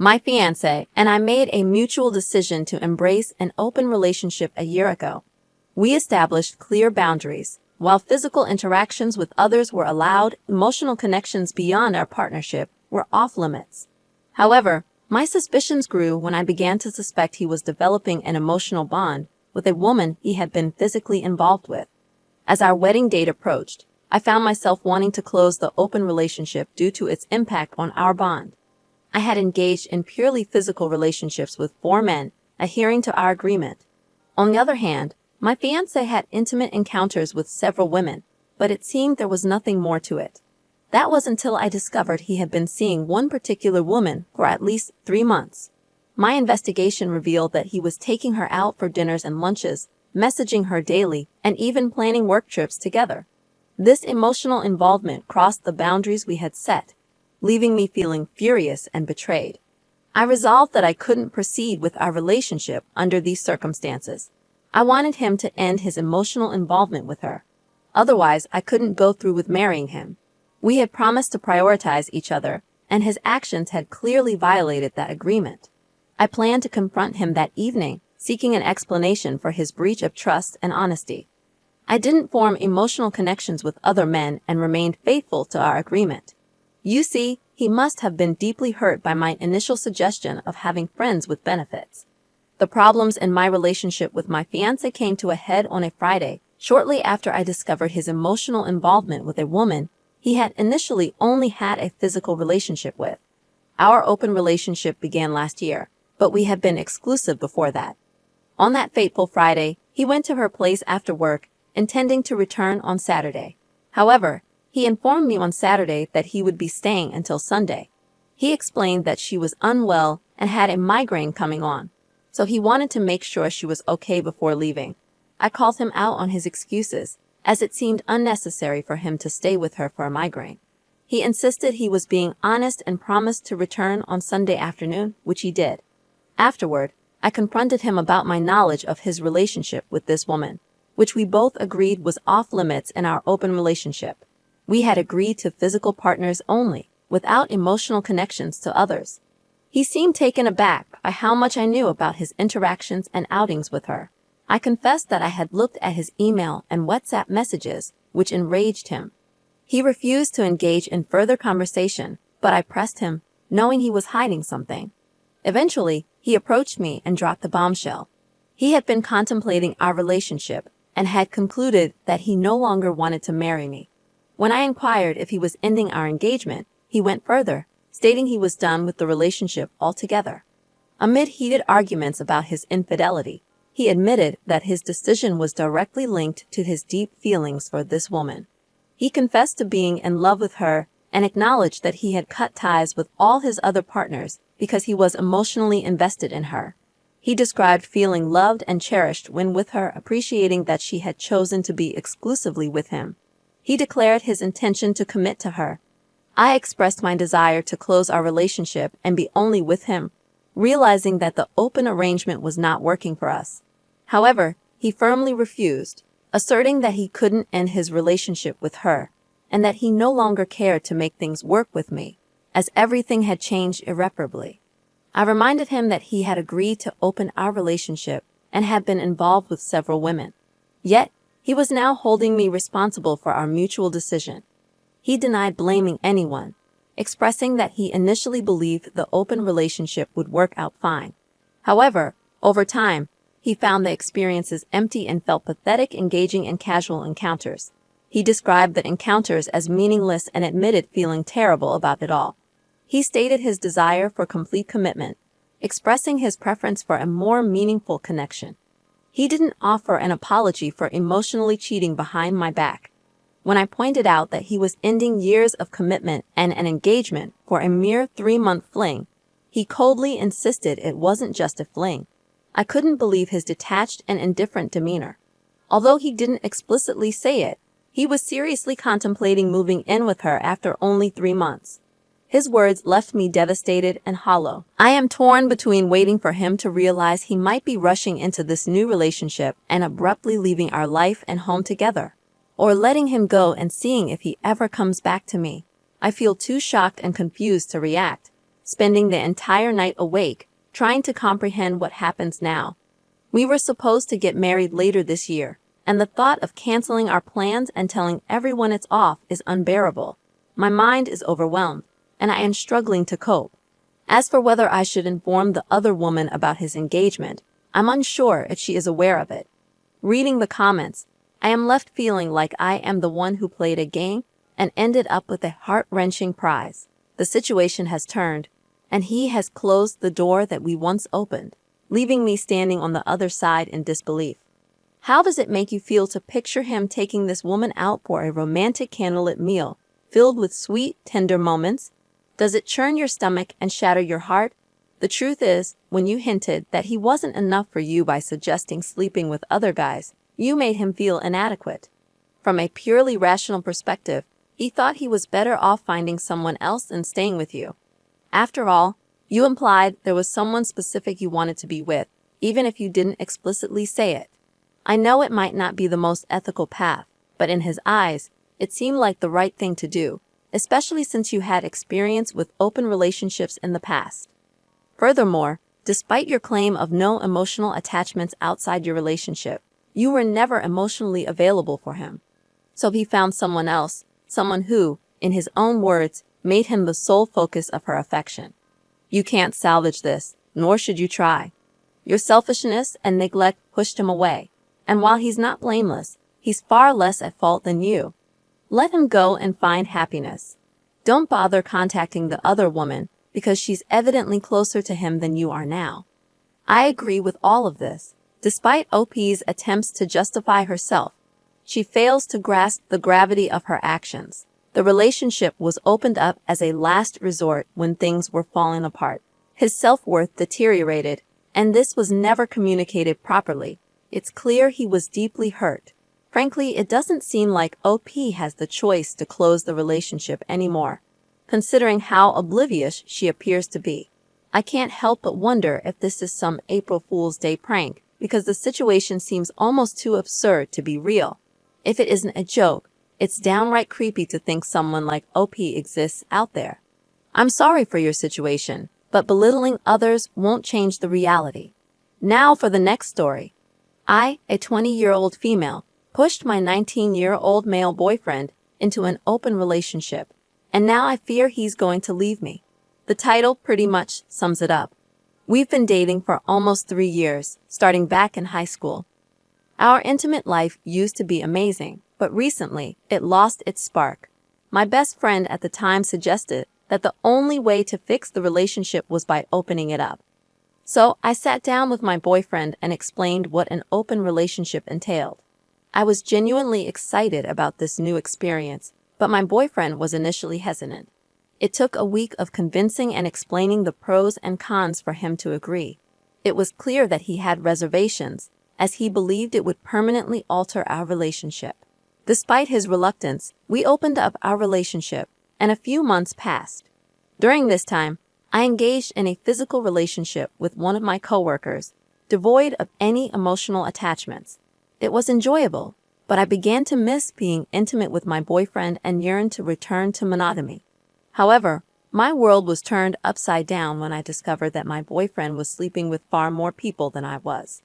My fiancé and I made a mutual decision to embrace an open relationship a year ago. We established clear boundaries. While physical interactions with others were allowed, emotional connections beyond our partnership were off limits. However, my suspicions grew when I began to suspect he was developing an emotional bond with a woman he had been physically involved with. As our wedding date approached, I found myself wanting to close the open relationship due to its impact on our bond. I had engaged in purely physical relationships with 4 men, adhering to our agreement. On the other hand, my fiancé had intimate encounters with several women, but it seemed there was nothing more to it. That was until I discovered he had been seeing one particular woman for at least 3 months. My investigation revealed that he was taking her out for dinners and lunches, messaging her daily, and even planning work trips together. This emotional involvement crossed the boundaries we had set, leaving me feeling furious and betrayed. I resolved that I couldn't proceed with our relationship under these circumstances. I wanted him to end his emotional involvement with her. Otherwise, I couldn't go through with marrying him. We had promised to prioritize each other, and his actions had clearly violated that agreement. I planned to confront him that evening, seeking an explanation for his breach of trust and honesty. I didn't form emotional connections with other men and remained faithful to our agreement. You see, he must have been deeply hurt by my initial suggestion of having friends with benefits. The problems in my relationship with my fiancé came to a head on a Friday, shortly after I discovered his emotional involvement with a woman he had initially only had a physical relationship with. Our open relationship began last year, but we had been exclusive before that. On that fateful Friday, he went to her place after work, intending to return on Saturday. However, he informed me on Saturday that he would be staying until Sunday. He explained that she was unwell and had a migraine coming on, so he wanted to make sure she was okay before leaving. I called him out on his excuses, as it seemed unnecessary for him to stay with her for a migraine. He insisted he was being honest and promised to return on Sunday afternoon, which he did. Afterward, I confronted him about my knowledge of his relationship with this woman, which we both agreed was off limits in our open relationship. We had agreed to physical partners only, without emotional connections to others. He seemed taken aback by how much I knew about his interactions and outings with her. I confessed that I had looked at his email and WhatsApp messages, which enraged him. He refused to engage in further conversation, but I pressed him, knowing he was hiding something. Eventually, he approached me and dropped the bombshell. He had been contemplating our relationship and had concluded that he no longer wanted to marry me. When I inquired if he was ending our engagement, he went further, stating he was done with the relationship altogether. Amid heated arguments about his infidelity, he admitted that his decision was directly linked to his deep feelings for this woman. He confessed to being in love with her and acknowledged that he had cut ties with all his other partners because he was emotionally invested in her. He described feeling loved and cherished when with her, appreciating that she had chosen to be exclusively with him. He declared his intention to commit to her. I expressed my desire to close our relationship and be only with him, realizing that the open arrangement was not working for us. However, he firmly refused, asserting that he couldn't end his relationship with her, and that he no longer cared to make things work with me, as everything had changed irreparably. I reminded him that he had agreed to open our relationship and had been involved with several women. Yet, he was now holding me responsible for our mutual decision. He denied blaming anyone, expressing that he initially believed the open relationship would work out fine. However, over time, he found the experiences empty and felt pathetic engaging in casual encounters. He described the encounters as meaningless and admitted feeling terrible about it all. He stated his desire for complete commitment, expressing his preference for a more meaningful connection. He didn't offer an apology for emotionally cheating behind my back. When I pointed out that he was ending years of commitment and an engagement for a mere 3-month fling, he coldly insisted it wasn't just a fling. I couldn't believe his detached and indifferent demeanor. Although he didn't explicitly say it, he was seriously contemplating moving in with her after only 3 months. His words left me devastated and hollow. I am torn between waiting for him to realize he might be rushing into this new relationship and abruptly leaving our life and home together, or letting him go and seeing if he ever comes back to me. I feel too shocked and confused to react, spending the entire night awake, trying to comprehend what happens now. We were supposed to get married later this year, and the thought of canceling our plans and telling everyone it's off is unbearable. My mind is overwhelmed, and I am struggling to cope. As for whether I should inform the other woman about his engagement, I'm unsure if she is aware of it. Reading the comments, I am left feeling like I am the one who played a game and ended up with a heart-wrenching prize. The situation has turned, and he has closed the door that we once opened, leaving me standing on the other side in disbelief. How does it make you feel to picture him taking this woman out for a romantic candlelit meal, filled with sweet, tender moments? Does it churn your stomach and shatter your heart? The truth is, when you hinted that he wasn't enough for you by suggesting sleeping with other guys, you made him feel inadequate. From a purely rational perspective, he thought he was better off finding someone else and staying with you. After all, you implied there was someone specific you wanted to be with, even if you didn't explicitly say it. I know it might not be the most ethical path, but in his eyes, it seemed like the right thing to do, especially since you had experience with open relationships in the past. Furthermore, despite your claim of no emotional attachments outside your relationship, you were never emotionally available for him. So he found someone else, someone who, in his own words, made him the sole focus of her affection. You can't salvage this, nor should you try. Your selfishness and neglect pushed him away, and while he's not blameless, he's far less at fault than you. Let him go and find happiness. Don't bother contacting the other woman, because she's evidently closer to him than you are now. I agree with all of this. Despite OP's attempts to justify herself, she fails to grasp the gravity of her actions. The relationship was opened up as a last resort when things were falling apart. His self-worth deteriorated, and this was never communicated properly. It's clear he was deeply hurt. Frankly, it doesn't seem like OP has the choice to close the relationship anymore, considering how oblivious she appears to be. I can't help but wonder if this is some April Fool's Day prank, because the situation seems almost too absurd to be real. If it isn't a joke, it's downright creepy to think someone like OP exists out there. I'm sorry for your situation, but belittling others won't change the reality. Now for the next story. I, a 20-year-old female, pushed my 19-year-old male boyfriend into an open relationship, and now I fear he's going to leave me. The title pretty much sums it up. We've been dating for almost 3 years, starting back in high school. Our intimate life used to be amazing, but recently it lost its spark. My best friend at the time suggested that the only way to fix the relationship was by opening it up. So I sat down with my boyfriend and explained what an open relationship entailed. I was genuinely excited about this new experience, but my boyfriend was initially hesitant. It took a week of convincing and explaining the pros and cons for him to agree. It was clear that he had reservations, as he believed it would permanently alter our relationship. Despite his reluctance, we opened up our relationship, and a few months passed. During this time, I engaged in a physical relationship with one of my coworkers, devoid of any emotional attachments. It was enjoyable, but I began to miss being intimate with my boyfriend and yearned to return to monogamy. However, my world was turned upside down when I discovered that my boyfriend was sleeping with far more people than I was.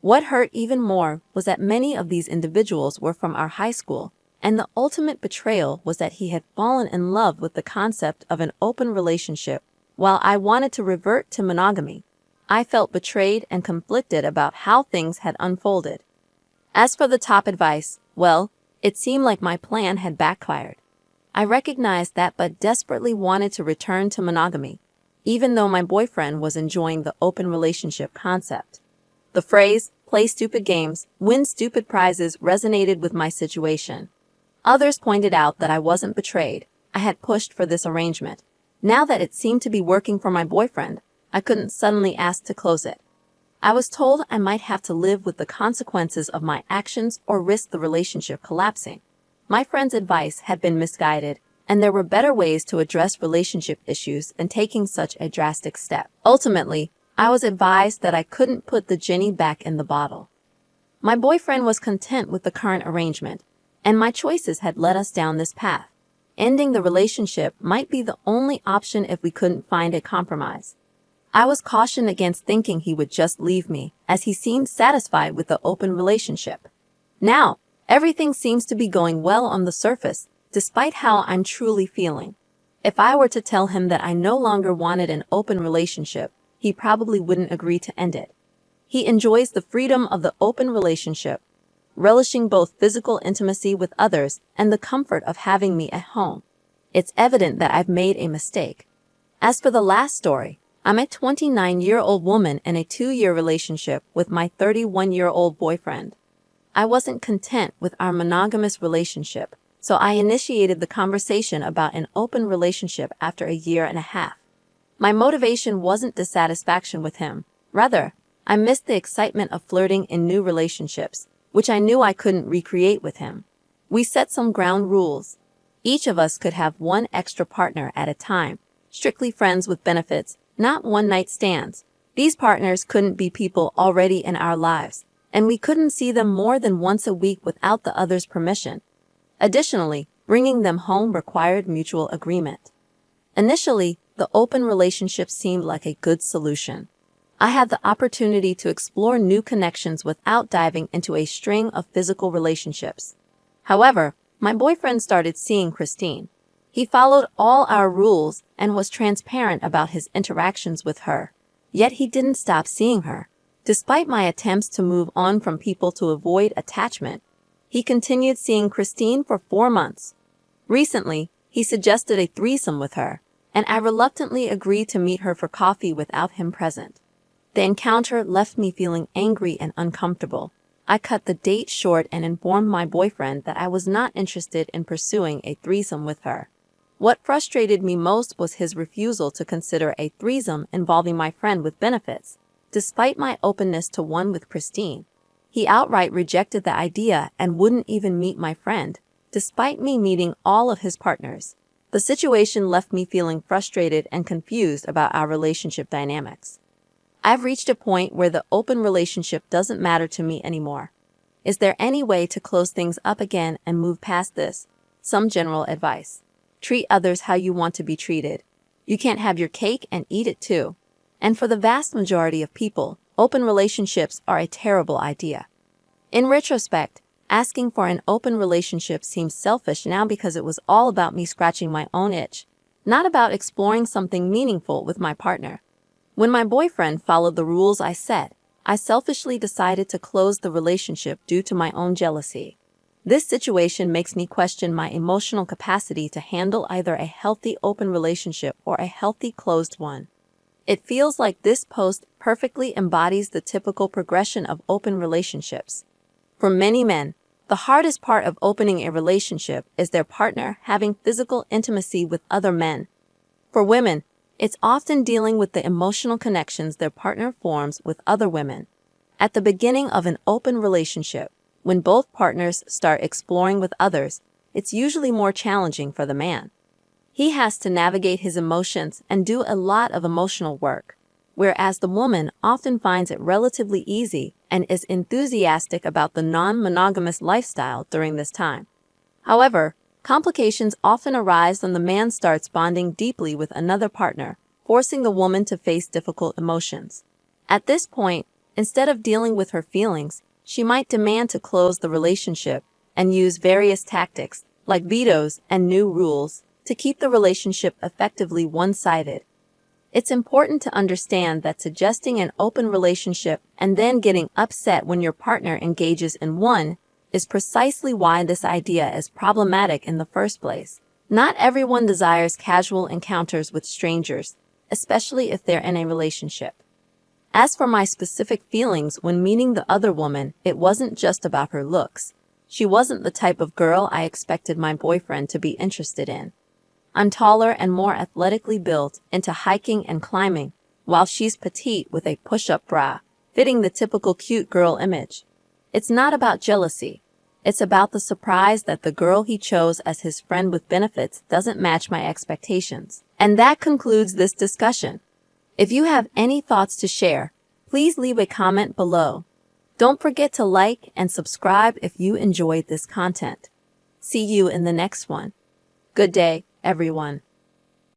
What hurt even more was that many of these individuals were from our high school, and the ultimate betrayal was that he had fallen in love with the concept of an open relationship, while I wanted to revert to monogamy. I felt betrayed and conflicted about how things had unfolded. As for the top advice, well, it seemed like my plan had backfired. I recognized that but desperately wanted to return to monogamy, even though my boyfriend was enjoying the open relationship concept. The phrase, "play stupid games, win stupid prizes," resonated with my situation. Others pointed out that I wasn't betrayed. I had pushed for this arrangement. Now that it seemed to be working for my boyfriend, I couldn't suddenly ask to close it. I was told I might have to live with the consequences of my actions or risk the relationship collapsing. My friend's advice had been misguided, and there were better ways to address relationship issues than taking such a drastic step. Ultimately, I was advised that I couldn't put the genie back in the bottle. My boyfriend was content with the current arrangement, and my choices had led us down this path. Ending the relationship might be the only option if we couldn't find a compromise. I was cautioned against thinking he would just leave me, as he seemed satisfied with the open relationship. Now, everything seems to be going well on the surface, despite how I'm truly feeling. If I were to tell him that I no longer wanted an open relationship, he probably wouldn't agree to end it. He enjoys the freedom of the open relationship, relishing both physical intimacy with others and the comfort of having me at home. It's evident that I've made a mistake. As for the last story, I'm a 29-year-old woman in a 2-year relationship with my 31-year-old boyfriend. I wasn't content with our monogamous relationship, so I initiated the conversation about an open relationship after 1.5 years. My motivation wasn't dissatisfaction with him. Rather, I missed the excitement of flirting in new relationships, which I knew I couldn't recreate with him. We set some ground rules. Each of us could have one extra partner at a time, strictly friends with benefits, not one-night stands. These partners couldn't be people already in our lives, and we couldn't see them more than once a week without the other's permission. Additionally, bringing them home required mutual agreement. Initially, the open relationship seemed like a good solution. I had the opportunity to explore new connections without diving into a string of physical relationships. However, my boyfriend started seeing Christine. He followed all our rules and was transparent about his interactions with her. Yet he didn't stop seeing her. Despite my attempts to move on from people to avoid attachment, he continued seeing Christine for 4 months. Recently, he suggested a threesome with her, and I reluctantly agreed to meet her for coffee without him present. The encounter left me feeling angry and uncomfortable. I cut the date short and informed my boyfriend that I was not interested in pursuing a threesome with her. What frustrated me most was his refusal to consider a threesome involving my friend with benefits. Despite my openness to one with Christine, he outright rejected the idea and wouldn't even meet my friend, despite me meeting all of his partners. The situation left me feeling frustrated and confused about our relationship dynamics. I've reached a point where the open relationship doesn't matter to me anymore. Is there any way to close things up again and move past this? Some general advice. Treat others how you want to be treated. You can't have your cake and eat it too. And for the vast majority of people, open relationships are a terrible idea. In retrospect, asking for an open relationship seems selfish now because it was all about me scratching my own itch, not about exploring something meaningful with my partner. When my boyfriend followed the rules I set, I selfishly decided to close the relationship due to my own jealousy. This situation makes me question my emotional capacity to handle either a healthy open relationship or a healthy closed one. It feels like this post perfectly embodies the typical progression of open relationships. For many men, the hardest part of opening a relationship is their partner having physical intimacy with other men. For women, it's often dealing with the emotional connections their partner forms with other women. At the beginning of an open relationship, when both partners start exploring with others, it's usually more challenging for the man. He has to navigate his emotions and do a lot of emotional work, whereas the woman often finds it relatively easy and is enthusiastic about the non-monogamous lifestyle during this time. However, complications often arise when the man starts bonding deeply with another partner, forcing the woman to face difficult emotions. At this point, instead of dealing with her feelings, she might demand to close the relationship and use various tactics, like vetoes and new rules, to keep the relationship effectively one-sided. It's important to understand that suggesting an open relationship and then getting upset when your partner engages in one is precisely why this idea is problematic in the first place. Not everyone desires casual encounters with strangers, especially if they're in a relationship. As for my specific feelings when meeting the other woman, it wasn't just about her looks. She wasn't the type of girl I expected my boyfriend to be interested in. I'm taller and more athletically built, into hiking and climbing, while she's petite with a push-up bra, fitting the typical cute girl image. It's not about jealousy. It's about the surprise that the girl he chose as his friend with benefits doesn't match my expectations. And that concludes this discussion. If you have any thoughts to share, please leave a comment below. Don't forget to like and subscribe if you enjoyed this content. See you in the next one. Good day, everyone.